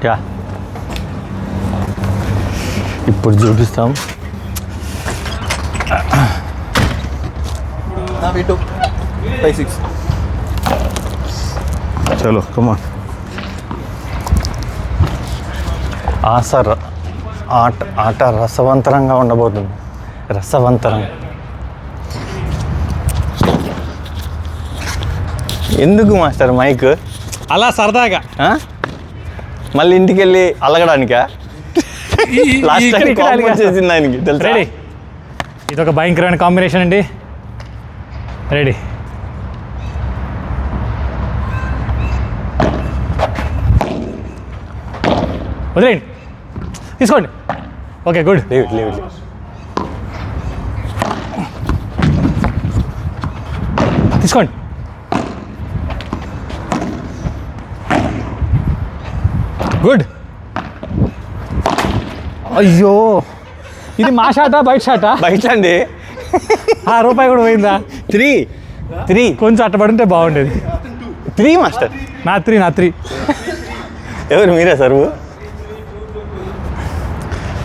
Yeah ఇప్పుడు చూపిస్తాం. చలో కమాన్. సార్ ఆట రసవంతరంగా ఉండబోతుంది. రసవంతరం ఎందుకు మాస్టర్ మైక్ అలా సరదాగా మళ్ళీ ఇంటికి వెళ్ళి అలగడానికా? లాస్ట్ టైం చేసింది ఆయనకి తెలుసు. రెడీ, ఇది ఒక భయంకరమైన కాంబినేషన్ అండి. రెడీ, వదిలేండి, తీసుకోండి. Okay good. లేవు తీసుకోండి. గుడ్. అయ్యో, ఇది మా షాటా బయట షాటా? బయట అండి. రూపాయి కూడా పోయిందా? 3 కొంచెం అట్టబడుంటే బాగుండేది. 3 మాస్టర్. నా త్రీ. ఎవరు మీరే సర్వు?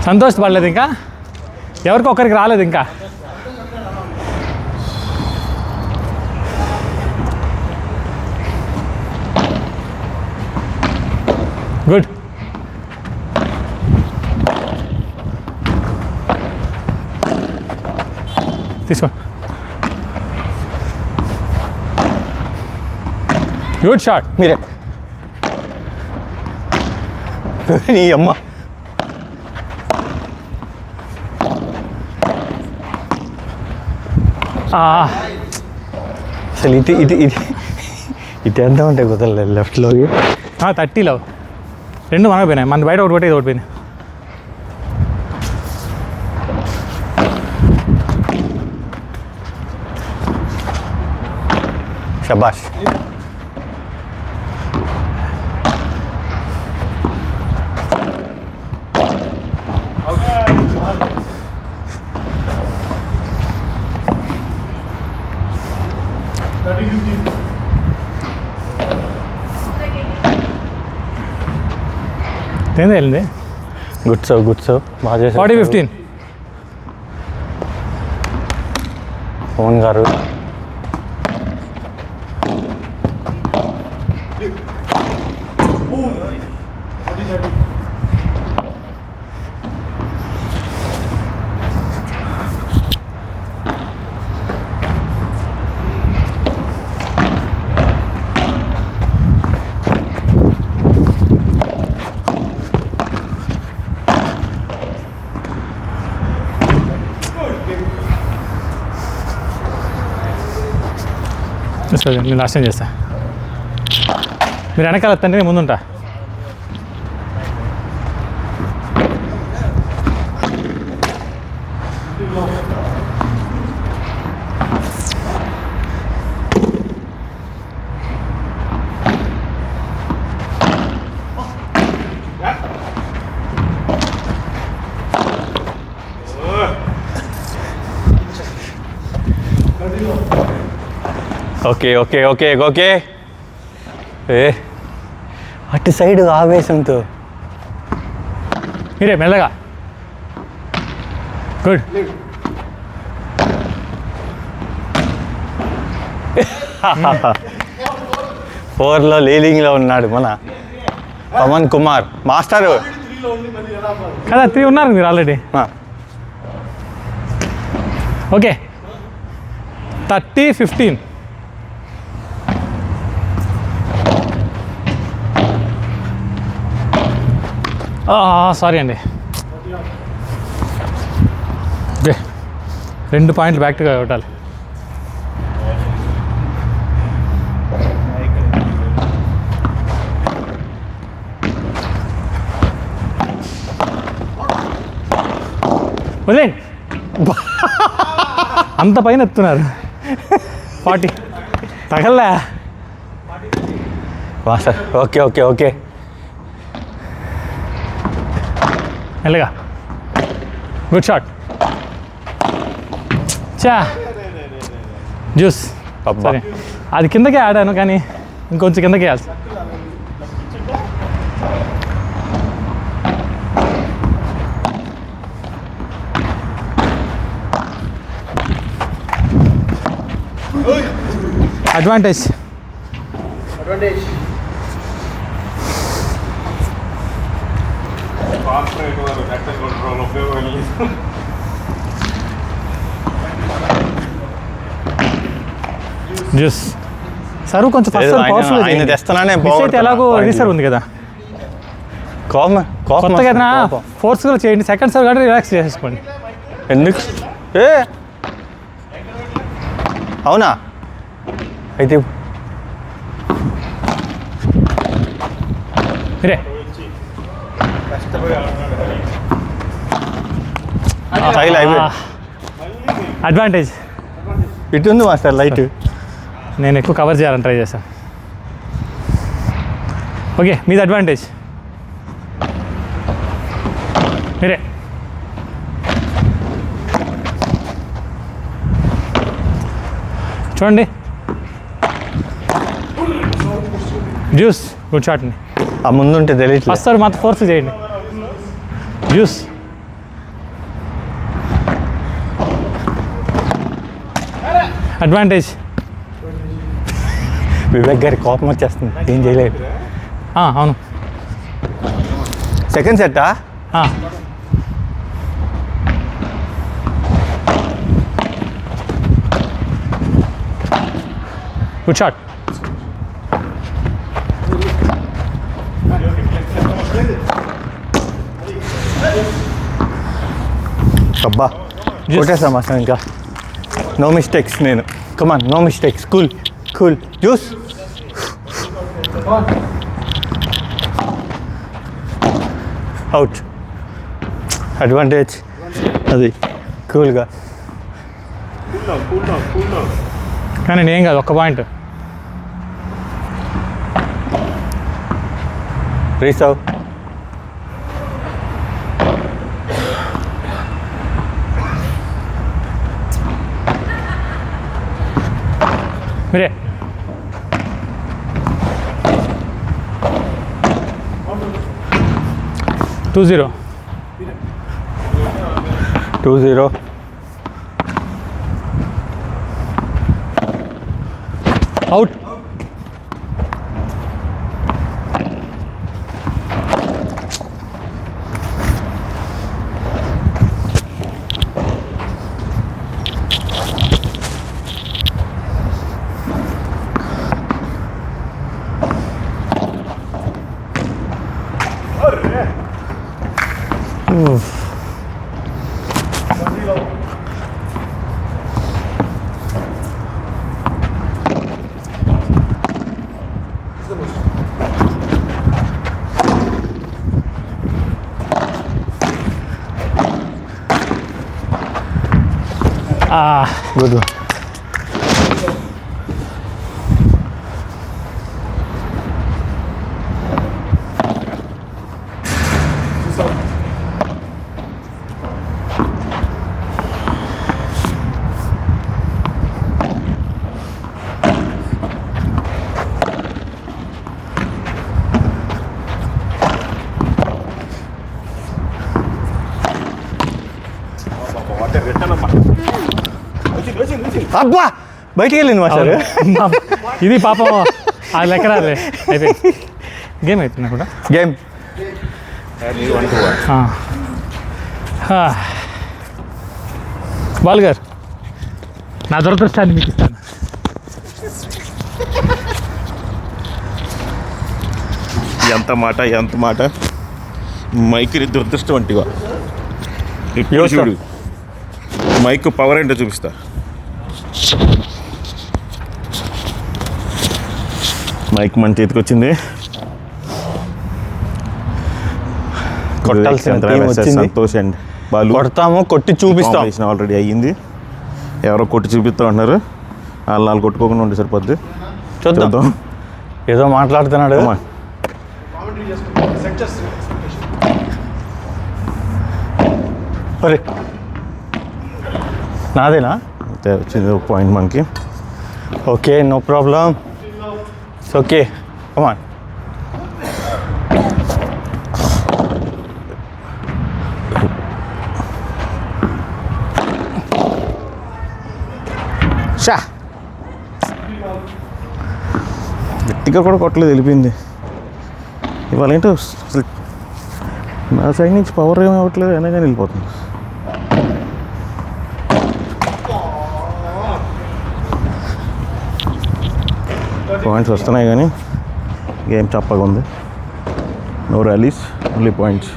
సంతోషపడలేదు ఇంకా, ఎవరికి ఒకరికి రాలేదు ఇంకా. గుడ్. తీసుకో. Good shot. మీరే. నీ అమ్మ. అసలు ఇటు ఎంత ఉంటాయి కుదరలేదు లెఫ్ట్లోకి. 30లో 2 మనకు పోయినాయి. మన బయట ఒకటి ఇది ఒకటి పోయింది. షబాష్. ఏంది వెళ్ళింది? గుడ్ సర్వ్ బాగా చేశారు. 40-15. ఫోన్ గారు సరే, నేను లాస్ట్ టైం చేస్తా. మీరు వెనకాల తండ్రి, నేను ముందుంటా. ఓకే. అటు సైడ్ ఆవేశంతో మీరే మెల్లగా. గుడ్. ఫోర్లో లీడింగ్లో ఉన్నాడు మన పవన్ కుమార్ మాస్టర్ కదా. 3 ఉన్నారు మీరు ఆల్రెడీ. ఓకే, 30-15. సారీ అండి. ఓకే, 2 పాయింట్లు బ్యాక్గా కొట్టాలి. వదిలేండి, అంత పైన ఎత్తున్నారు. 40 తగల్లా. Master okay. మెల్లగా. Good shot. జ్యూస్. సరే, అది కిందకే ఆడాను కానీ ఇంకొంచెం కిందకి వేయాల్సి. అడ్వాంటేజ్. జ్యూస్ సర్వ్ కొంచెం ఫస్ట్ ఆయన తెస్తానే అయితే ఎలాగో రీసర్వ్ ఉంది కదా, కొత్తగా ఏదైనా ఫోర్స్గా చేయండి. సెకండ్ సర్వ్ కాబట్టి రిలాక్స్ చేసేసుకోండి. ఎందుకు అవునా అయితే రే అడ్వాంటేజ్ ఇటు ఉంది మాస్టర్ లైట్. నేను ఎక్కువ కవర్ చేయాలని ట్రై చేశాను. ఓకే మీది అడ్వాంటేజ్. మీరే చూడండి. జ్యూస్ గుడ్ షాట్ని ఆ ముందుంటే తెలియట్లేదు. ఫస్ట్ సార్ మాత్రం ఫోర్స్ చేయండి. Deuce advantage. వివేక్ గారి కోపం వచ్చేస్తుంది, ఏం చేయలేదు. అవును సెకండ్ సెట్టా? Good shot. అబ్బా కొట్టేసా మాస్టర్, ఇంకా నో మిస్టేక్స్. నేను come on, no mistakes, cool cool. Deuce out. Advantage అది కూల్గా. కానీ ఏం కాదు, ఒక్క పాయింట్. రీసర్వ్. మీరే 2-0. 2-0. అవుట్. గుడ్. అబ్బా బయటికి వెళ్ళింది మాస్టర్. ఇది పాపం ఆ లెక్క రాలే. అయితే గేమ్ అవుతున్నా కూడా గేమ్. బాల్ గారు, నా దురదృష్టాన్ని మీకు ఇస్తాను. ఎంత మాట మైక్ని దురదృష్టం వంటివా. ఇప్పుడు చూడు, మైక్ పవర్ ఏంటో చూపిస్తా. మైక్ మన చేతికి వచ్చింది. సంతోష్ అండ్ బాలు కొడతాము, కొట్టి చూపిస్తాం. ఆల్రెడీ అయ్యింది. ఎవరో కొట్టి చూపిస్తా ఉంటున్నారు. వాళ్ళు కొట్టుకోకుండా ఉంటే సరిపోద్ది. చూద్దాం. ఏదో మాట్లాడుతున్నాడు. అరే నాదేనా వచ్చింది ఒక పాయింట్ మనకి. Okay, no problem. It's okay, come on. షా గట్టిగా కూడా కొట్టలేదు, వెళ్ళిపోయింది. ఇవాళ ఏంటో అసలు నా సైడ్ నుంచి పవర్ ఏమి అవ్వట్లేదు, అయినా కానీ వెళ్ళిపోతుంది. పాయింట్స్ వస్తున్నాయి కానీ గేమ్ చప్పగా ఉంది. No rallies, only points.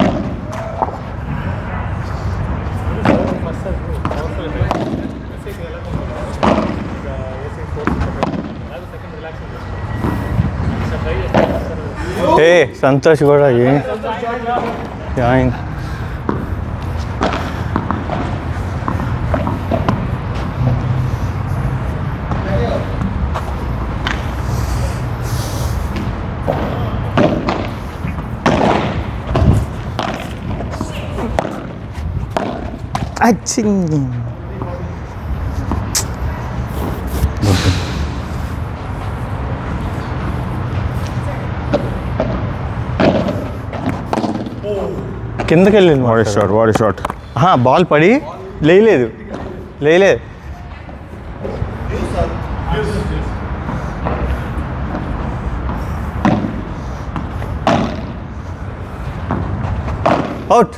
ఏ సంతోష్ కూడా జాయిన్. కిందకి వెళ్ళింది. వాడి షాట్ బాల్ పడి లేయలేదు. అవుట్.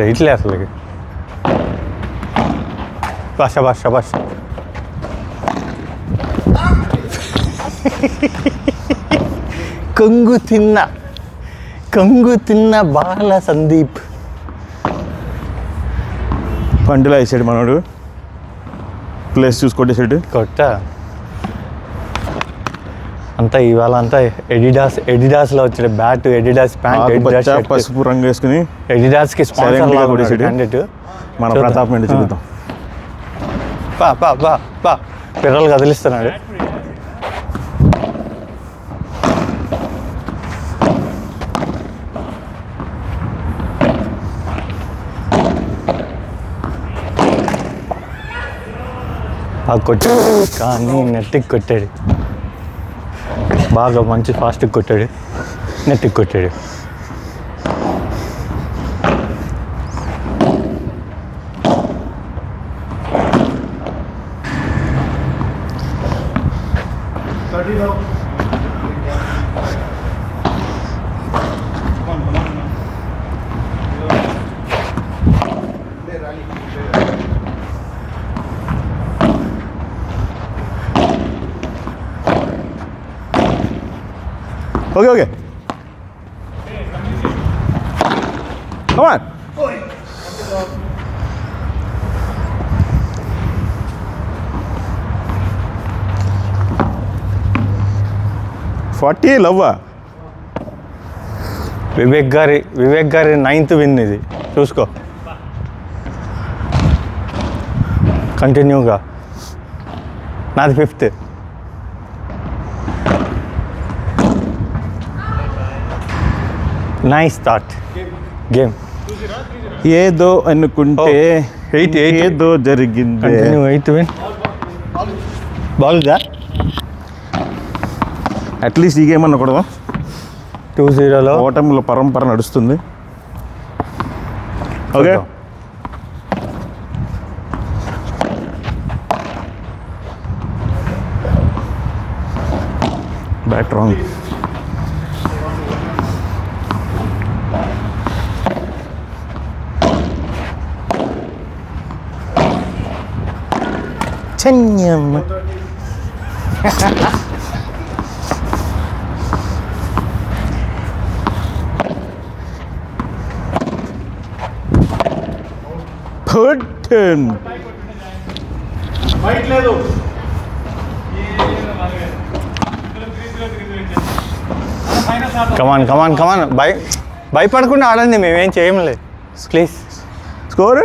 రైట్లే అసలు. బాష కొంగు తిన్న బాల సందీప్. పండులో వేసాడు మనోడు, ప్లేస్ చూసి కొట్టేసాడు. అంతా ఇవాళ అంతా ఎడిడాస్లో వచ్చాడు బ్యాట్, ఎడిడాస్ ప్యాంట్, పసుపు రంగు వేసుకుని ఎడిడాస్కి స్పాన్సర్ కొట్టేసాడు. మన ప్రతాప్ ఏంటి చూద్దాం. పిల్లలు కదిలిస్తున్నాడు. కొట్టాడు కానీ నెట్కి కొట్టాడు. బాగా మంచి ఫాస్ట్గా కొట్టాడు, నెట్కి కొట్టాడు. Okay. Come on. $40 లవ్వా. వివేక్ గారి 9th విన్ ఇది. చూసుకో కంటిన్యూగా. నాది 5th. Nice start game. ఏదో అనుకుంటే ఏదో జరిగింది. 8th win. బాగుందా? అట్లీస్ట్ ఈ గేమ్ అనకూడదు. 2-0 ఓటమిలో పరంపర నడుస్తుంది. Okay, bat wrong. చెన్యం. Putin. కమాన్ భయపడకుండా ఆడండి, మేమేం చేయములే. ప్లీజ్. స్కోర్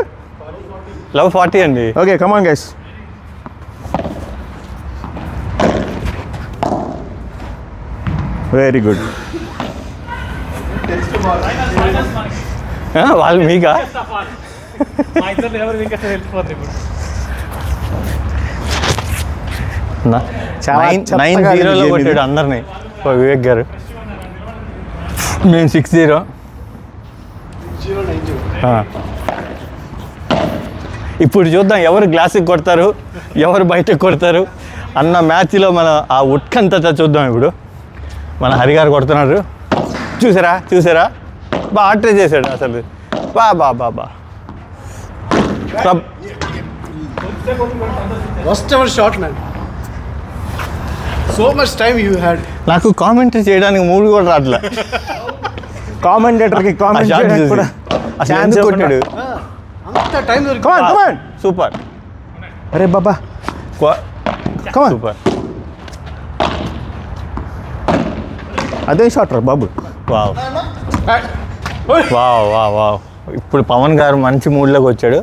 లవ్ 40 అండి. Okay, come on guys. Very good. వాళ్ళు మీకా? చాలా 9-0 కొట్టాడు అందరినీ వివేక్ గారు. మేము 6-0. ఇప్పుడు చూద్దాం ఎవరు గ్లాసుకి కొడతారు, ఎవరు బయటకు కొడతారు అన్న మ్యాచ్లో మన ఆ ఉట్కంతా చూద్దాం. ఇప్పుడు మన హరిగారు కొడుతున్నారు. చూసారా బాగా ట్రై చేశాడు అసలు. బా First ever shot, man. So much time you had. నాకు కామెంటరీ చేయడానికి మూడు కూడా రాట్లే. కామెంటేటర్కి కామెంట్ చేయడానికి కూడా అసలు ఎందుకు కొట్టాడు? అంత టైం దొరికి కమాన్ సూపర్. అరే బాబా కమాన్ సూపర్. అదే షాట్ రా బాబు. వావ్. ఇప్పుడు పవన్ గారు మంచి మూడ్లోకి వచ్చాడు.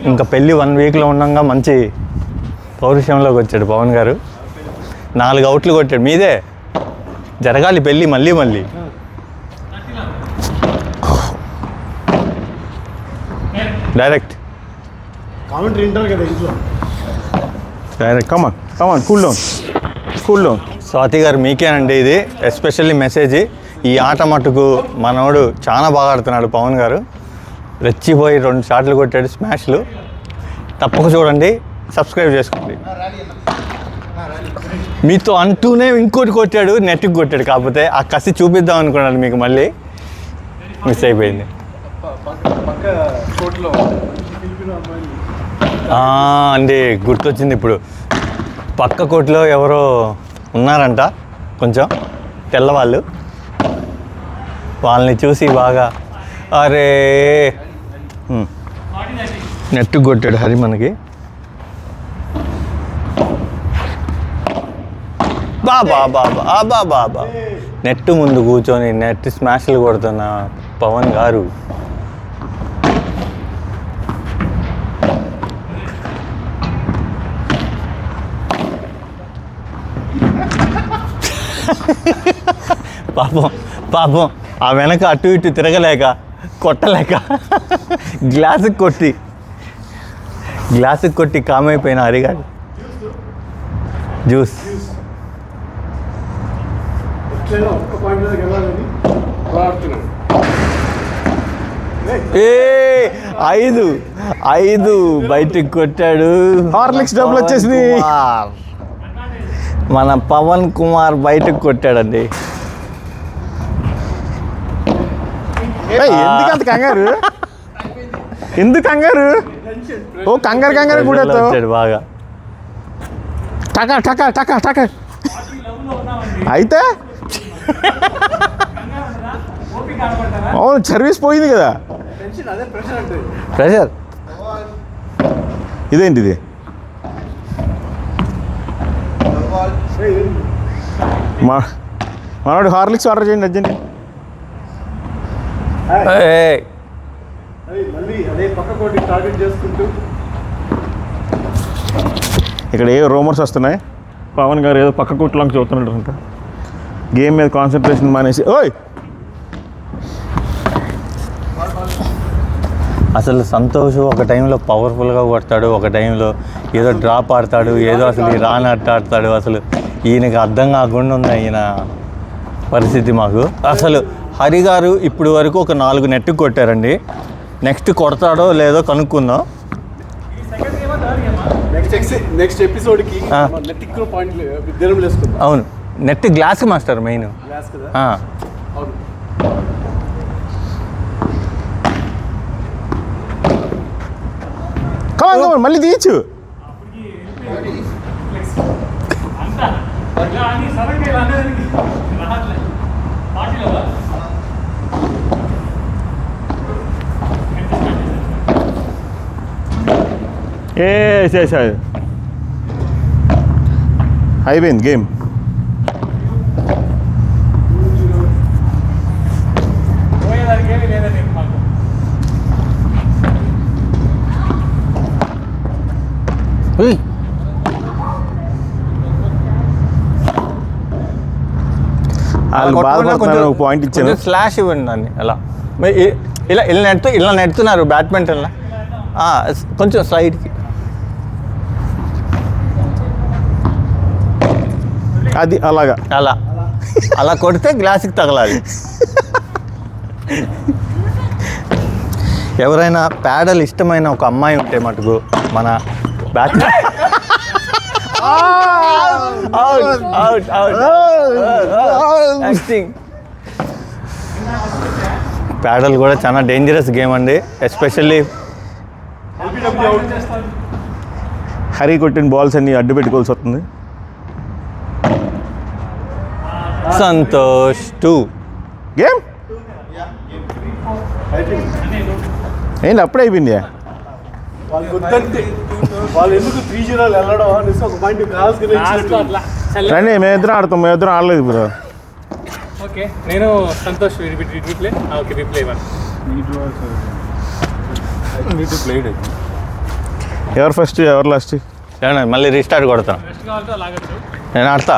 ఇంకా పెళ్ళి 1 వీక్లో ఉండగా మంచి పౌరుషంలోకి వచ్చాడు పవన్ గారు. 4 అవుట్లు కొట్టాడు. మీదే జరగాలి పెళ్ళి మళ్ళీ. డైరెక్ట్ కామెంటరీ వింటారు కదా ఇంట్లో. డైరెక్ట్. కమాన్ కూల్ డౌన్. స్వాతి గారు మీకేనండి ఇది ఎస్పెషల్లీ మెసేజ్. ఈ ఆట మటుకు మనోడు చాలా బాగా ఆడుతున్నాడు పవన్ గారు. రెచ్చిపోయి 2 షాట్లు కొట్టాడు, స్మాష్లు. తప్పక చూడండి, సబ్స్క్రైబ్ చేసుకోండి. మీతో అంటూనే ఇంకోటి కొట్టాడు, నెట్కి కొట్టాడు. కాకపోతే ఆ కసి చూపిద్దాం అనుకున్నాడు మీకు, మళ్ళీ మిస్ అయిపోయింది. పక్క కోర్టులో అండి గుర్తొచ్చింది ఇప్పుడు. పక్క కోర్టులో ఎవరో ఉన్నారంట, కొంచెం తెల్లవాళ్ళు. వాళ్ళని చూసి బాగా అరే నెట్టు కొట్టాడు హరి మనకి. బాబా నెట్టు ముందు కూర్చొని నెట్ స్మాష్లు కొడుతున్న పవన్ గారు. పాపం ఆ వెనక అటు ఇటు తిరగలేక కొట్టలేక గ్లాసుకి కొట్టి కామైపోయిన హరిగారు. జ్యూస్ ఒక్క పాయింట్ మీద గెలవాలని ఆడుతున్నాడు. 5 బయటికి కొట్టాడు. హార్లిక్స్ డబ్బులు వచ్చేసింది. మన పవన్ కుమార్ బయటకు కొట్టాడండి. ఎందుకంత కంగారు? ఎందుకు కంగారు? ఓ కంగారు కూడా వచ్చాడు బాగా. టక అయితే అవును, సర్వీస్ పోయింది కదా. టెన్షన్ అదే ప్రెషర్ అంటే. ప్రెషర్. ఇదేంటిది? మనోడు హార్లిక్స్ ఆర్డర్ చేయండి అర్జెంట్. మళ్ళీ అదే పక్క కోర్టు టార్గెట్ చేసుకుంటూ. ఇక్కడ ఏ రూమర్స్ వస్తున్నాయి, పవన్ గారు ఏదో పక్క కోట్లాంకి చూస్తున్నాడు అంట. గేమ్ మీద కాన్సన్ట్రేషన్ మానేసి అసలు సంతోష్ ఒక టైంలో పవర్ఫుల్గా కొడతాడు, ఒక టైంలో ఏదో డ్రాప్ ఆడతాడు, ఏదో అసలు ఈ రాన్ ఆడతాడు. అసలు ఈయనకి అర్థం కాకుండా ఉంది ఈయన పరిస్థితి మాకు. అసలు హరి గారు ఇప్పుడు వరకు ఒక 4 నెట్కి కొట్టారండి. నెక్స్ట్ కొడతాడో లేదో కనుక్కుందాం. నెక్స్ట్ ఎపిసోడ్కి నెట్ ఎక్కువ పాయింట్ దీర్ఘం వేసుకుందాం. అవును, net glass master main. Glass కదా. అవును. మళ్ళీ తీయచ్చు. అయిపోయింది గేమ్. వాళ్ళు బాధపడుతున్నారు, ఒక పాయింట్ ఇచ్చాను. స్లాష్ ఇవ్వండి దాన్ని. అలా ఇలా నెడుతున్నారు బ్యాడ్మింటన్లో. కొంచెం సైడ్కి అది అలాగా అలా అలా కొడితే గ్లాస్కి తగలాలి. ఎవరైనా ప్యాడల్ ఇష్టమైన ఒక అమ్మాయి ఉంటే మటుకు మన బ్యాచ్ ప్యాడల్ కూడా చాలా డేంజరస్ గేమ్ అండి, ఎస్పెషల్లీ హరి కొట్టిన బాల్స్ అన్ని అడ్డు పెట్టుకోవాల్సి వస్తుంది. సంతోష్ 2. గేమ్ ఏంటి అప్పుడే అయిపోయింది. వాళ్ళు వద్దంటే వాళ్ళు ఎందుకు 3-0 వెళ్ళడం అనేసి ఒక పాయింట్ కావాల్సిన అట్లా రండి మేమిద్దరం ఆడతాం, మేమిద్దరం ఆడలేదు బ్రో. ఓకే నేను Santosh replay okay replay one ఎవరు ఫస్ట్ ఎవరు లాస్ట్? మళ్ళీ రీస్టార్ట్ కొడతాను. నెక్స్ట్ కావాలంటే లాగచ్చు. నేను ఆడతా.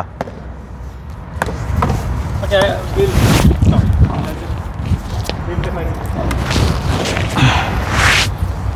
ఓకే